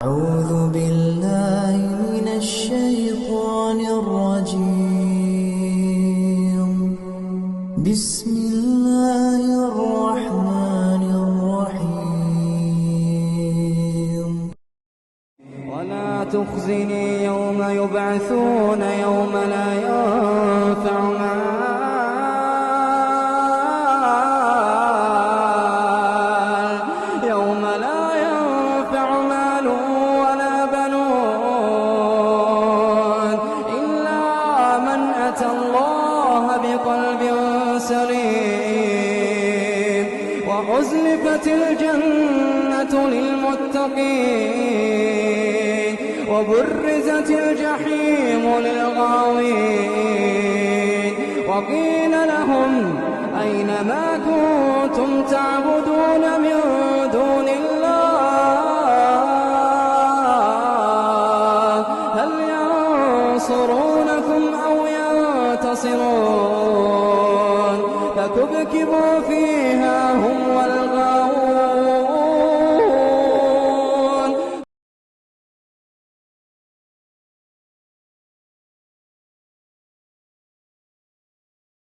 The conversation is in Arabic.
أعوذ بالله من الشيطان الرجيم. بسم الله الرحمن الرحيم. ولا تخزني يوم يبعثون يوم لا ينفع مال ولا بنون إلا من أتى الله بقلب سليم وأزلفت الجنة للمتقين وبرزت الجحيم للغاوين وقيل لهم أين ما كنتم تعبدون من دون الله هل ينصرونكم أو ينتصرون فكبكبوا فيها هم والغاوون